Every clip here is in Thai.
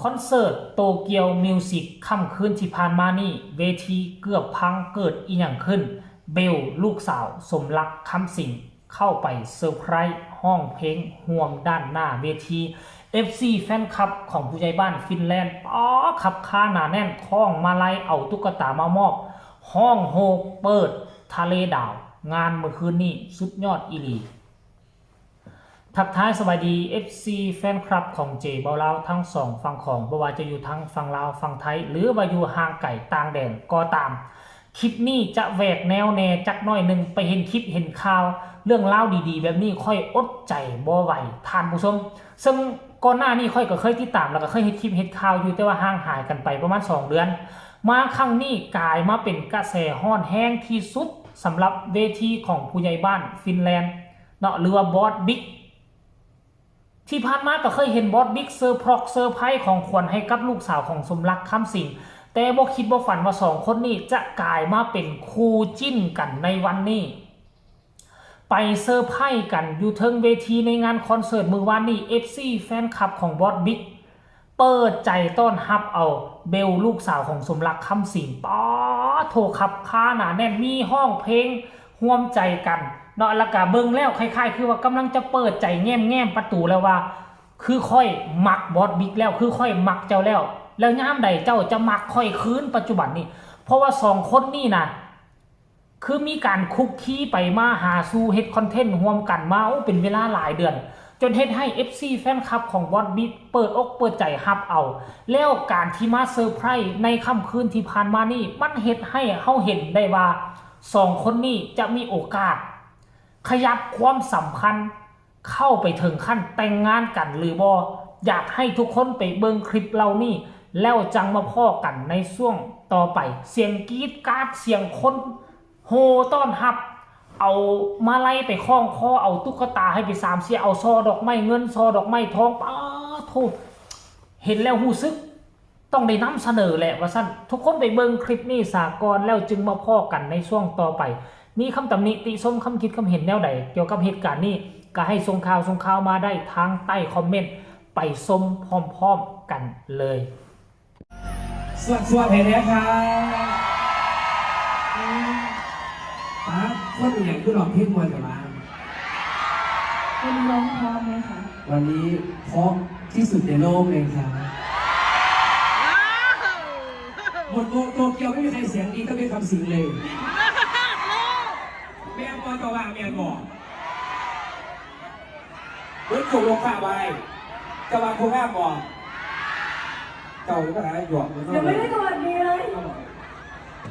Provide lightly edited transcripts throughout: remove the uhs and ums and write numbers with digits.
คอนเสิร์ตโตเกียวมิวสิกค่ำคืนที่ผ่านมานี่เวทีเกือบพังเกิดอีหยังขึ้นเบลลูกสาวสมรักคำสิงเข้าไปเซอร์ไพรส์ห้องเพลงห่วมด้านหน้าเวที FC แฟนคลับของผู้ใหญ่บ้านฟินแลนด์ขับค้าหนาแน่นคล้องมาลัยเอาตุ๊กตามามอบห้องโฮเปิดทะเลดาวงานเมื่อคืนนี้สุดยอดอีหลีทักทายสวัสดี FC แฟนคลับของเจเบาลาวทั้งสองฝั่งของบ่ว่าจะอยู่ทั้งฝั่งลาวฝั่งไทยหรือว่าอยู่ห่างไก่ต่างแดนก็ตามคลิปนี้จะแหวกแนวแน่จักหน่อยหนึ่งไปเห็นคลิปเห็นข่าวเรื่องเล่าดีๆแบบนี้ค่อยอดใจบ่ไหวท่านผู้ชมซึ่งก่อนหน้านี้ค่อยก็เคยติดตามแล้วก็เคยเห็นคลิปเห็นข่าวอยู่แต่ว่าห่างหายกันไปประมาณ2 เดือนมาครั้งนี้กลายมาเป็นกระแสฮ้อนแห้งที่สุดสำหรับเวทีของผู้ใหญ่บ้านฟินแลนด์เนาะหรือว่าบอสบิ๊กที่ผ่านมาก็เคยเห็นบอสบิ๊กเซอร์ไพรส์ของขวัญให้กับลูกสาวของสมรักคำสิงแต่บ่คิดบ่ฝันว่า2 คนนี้จะกลายมาเป็นคู่จิ้นกันในวันนี้ไปเซอร์ไพรส์กันอยู่เทิงเวทีในงานคอนเสิร์ตมื้อวานนี้ FC แฟนคลับของบอสบิ๊กเปิดใจต้อนรับเอาเบลลูกสาวของสมรักคำสิงโทรขับค้าหนาแน่นมีห้องเพลงร่วมใจกันเนาะแล้วก็เบิ่งแล้วคล้ายๆคือว่ากำลังจะเปิดใจแง้มประตูแล้วว่าคือค่อยมักบอสบิ๊กแล้วคือค่อยมักเจ้าแล้วยามใดเจ้าจะมักค่อยคืนปัจจุบันนี้เพราะว่า2 คนนี่นะคือมีการคุกคีไปมาหาสู่เฮ็ดคอนเทนต์ร่วมกันมาเป็นเวลาหลายเดือนจนเฮ็ดให้ FC แฟนคลับของบอสบิ๊กเปิดอกเปิดใจรับเอาแล้วการที่มาเซอร์ไพรส์ในค่ำคืนที่ผ่านมานี่มันเฮ็ดให้เฮาเห็นได้ว่า2 คนนี้จะมีโอกาสขยับความสัมพันธ์เข้าไปถึงขั้นแต่งงานกันหรือบ่อยากให้ทุกคนไปเบิ่งคลิปเรานี่แล้วจังมาพ้อกันในช่วงต่อไปเสียงกรี๊ดกราดเสียงคนโฮต้อนรับเอามาไล่ไปคล้องคอเอาตุ๊กตาให้ไป3 เสียเอาซอดอกไม้เงินซอดอกไม้ทองโทษเห็นแล้วหูซึกต้องได้นำเสนอแหละว่าซั่นทุกคนไปเบิ่งคลิปนี้สากลแล้วจึงมาพ้อกันในช่วงต่อไปมีคำตำหนิติชมคำคิดคำเห็นแนวใดเกี่ยวกับเหตุการณ์นี้ก็ให้ส่งข่าวมาได้ทางใต้คอมเมนต์ไปชมพร้อมๆกันเลยสวัสดีครับคนอย่างที่ร้องเพลงมวยกับมาวันนี้ร้องพร้อมไหมคะวันนี้เพราะที่สุดในโลกเลยครับหมดโตเกียวไม่มีใครเสียงดีก็เป็นคำสิงเลยแม่บอกก็ว่าแม่บอกเฮ้ยถูกลงฝ่าไว้กระวางโคง่าบอกเก่าหรือเปล่าหยอกยังไม่ได้สวัสดีเลย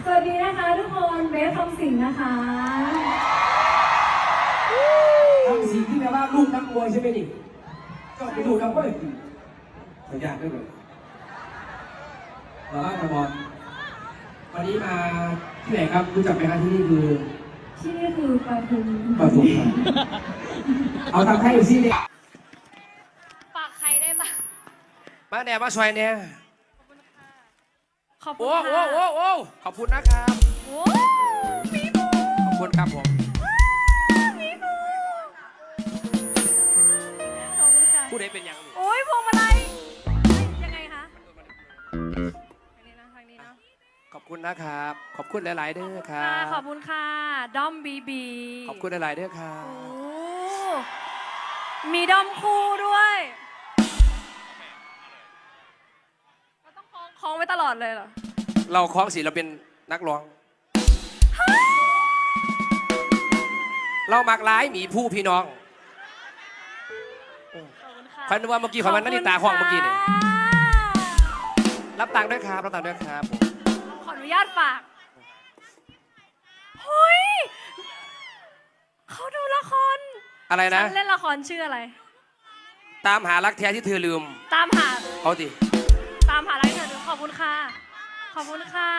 สวัสดีนะคะทุกคนเบสคำสิงนะคะคำสิงที่แปลว่าลูกนักมวยใช่ไหมดิก็ไปดูนักมวยขยันด้วยเลยแล้วก็บอลวันนี้มาที่ไหนครับรู้จักไหมครับที่นี่คือปทุมครับเอาทำให้อยู่ที่นี่ฝากใครได้ปะมาแนวมาช่วยเนี่ยขอบคุณค่ะขอบคุณนะครับขอบคุณครับผมขอบคุณค่ะผู้ใดเป็นยังโอ้ยพวงมาลัยยังไงคะทางนี้นะขอบคุณนะครับขอบคุณหลายๆเด้อครับขอบคุณค่ะด้อมบีบีขอบคุณหลายๆเด้อครับมีด้อมคู่ด้วยเราต้องคล้องไว้ตลอดเลยเหรอเราคล้องสิเราเป็นนักร้องเรามักร้ายหมีผู้พี่น้องคันว่าเมื่อกี้ขอมันนั่นตาห้องเมื่อกี้เนี่ยรับตังค์ด้วยครับรับตังค์ด้วยครับขออนุญาตฝากเฮ้ยเขาดูละครอะไรนะเล่นละครชื่ออะไรตามหารักแท้ที่เธอลืมตามหาเอาดิตามหารักที่เธอลืมขอบคุณค่ะขอบคุณค่ะ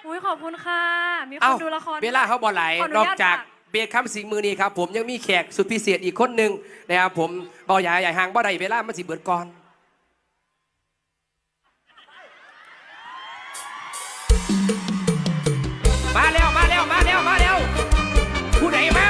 อุ้ยขอบคุณค่ะมีคนดูละครเบลล่าเขาบอลไหลนอกจากเบสคำสิงมือนี้ครับผมยังมีแขกสุดพิเศษอีกคนหนึ่งนะครับผมบอลใหญ่ห่างบอลใดเบลล่ามันสิเบิดก่อนมาแล้วผู้ใดมา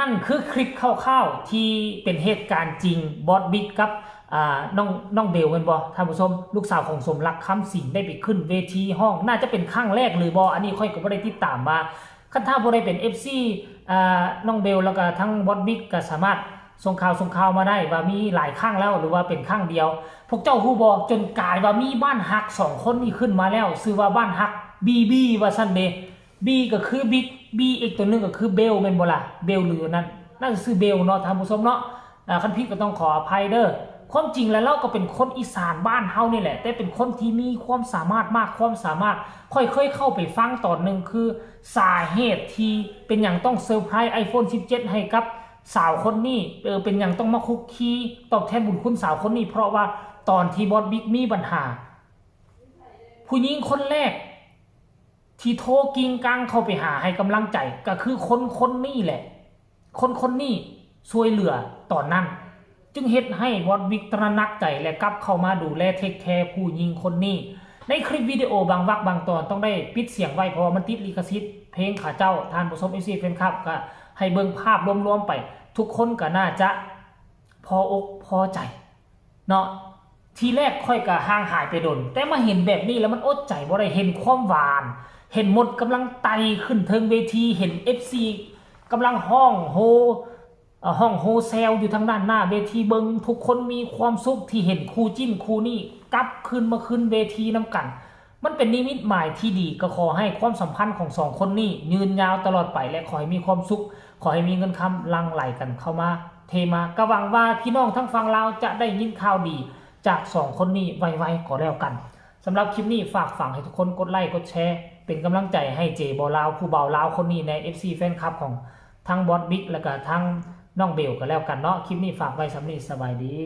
นั่นคือคลิปคร่าวๆที่เป็นเหตุการณ์จริงบอสบิ๊กกับน้องเบลเป็นบอท่านผู้ชมลูกสาวของสมรักคำสิงได้ไปขึ้นเวทีห้องน่าจะเป็นครั้งแรกหรือบออันนี้ค่อยก็ไม่ได้ติดตามมาคันถ้าบ่ได้เป็น FC น้องเบลแล้วก็ทั้งบอสบิ๊กก็สามารถส่งข่าวมาได้ว่ามีหลายครั้งแล้วหรือว่าเป็นครั้งเดียวพวกเจ้าฮู้บ่จนกลายว่ามีบ้านฮัก2คนนี้ขึ้นมาแล้วชื่อว่าบ้านฮักบีว่าซั่นเด้บีก็คือบิ๊กบีอีกตัวหนึงก็คือเบลแม่นบ่ล่ะเบลหรือนั่นน่าจะชื่อเบลเนาะท่านผู้ชมเนาะคันผิดก็ต้องขออภัยเด้อความจริงแล้วเราก็เป็นคนอีสานบ้านเฮานี่แหละแต่เป็นคนที่มีความสามารถมากความสามารถค่อยๆเข้าไปฟังตอนนึงคือสาเหตุที่เป็นอย่างต้องเซอร์ไพรส์ iPhone 17 ให้กับสาวคนนี้เป็นอย่างต้องมาคุกคีตอบแทนบุญคุณสาวคนนี้เพราะว่าตอนที่บอสบิ๊กมีปัญหาผู้หญิงคนแรกที่โทรกิ้งกังเข้าไปหาให้กำลังใจก็คือคนนี้แหละคนนี้ช่วยเหลือตอนนั้นจึงเฮ็ดให้บอสบิ๊กตระหนักใจและกลับเข้ามาดูแลเทคแคร์ผู้หญิงคนนี้ในคลิปวิดีโอบางวรรคบางตอนต้องได้ปิดเสียงไว้เพราะมันติดลิขสิทธิ์เพลงขาเจ้าท่านผู้ชม FC แฟนคลับก็ให้เบิ่งภาพรวมๆไปทุกคนก็น่าจะพออกพอใจเนาะทีแรกค่อยก็ห่างหายไปโดนแต่มาเห็นแบบนี้แล้วมันอดใจบ่ได้เห็นความหวานเห็นหมดกำลังไต่ขึ้นเทิงเวทีเห็น FC กำลังห้องโฮเซลอยู่ทางด้านหน้าเวทีเบิงทุกคนมีความสุขที่เห็นคู่จิ้นคู่นี้กลับขึ้นมาขึ้นเวทีน้ำกันมันเป็นนิมิตหมายที่ดีก็ขอให้ความสัมพันธ์ของสองคนนี้ยืนยาวตลอดไปและขอให้มีความสุขขอให้มีเงินคำลังไหลกันเข้ามาเทมาก็หวังว่าพี่น้องทั้งฝั่งลาวจะได้ยินข่าวดีจากสองคนนี้ไวๆก็แล้วกันสำหรับคลิปนี้ฝากฝังให้ทุกคนกดไลค์กดแชร์เป็นกำลังใจให้เจบอลาวผู้เบาลาวคนนี้ใน FC แฟนคลับของทั้งบอสบิ๊กและก็ทั้งน้องเบลก็แล้วกันเนาะคลิปนี้ฝากไว้สำหรับสบายดี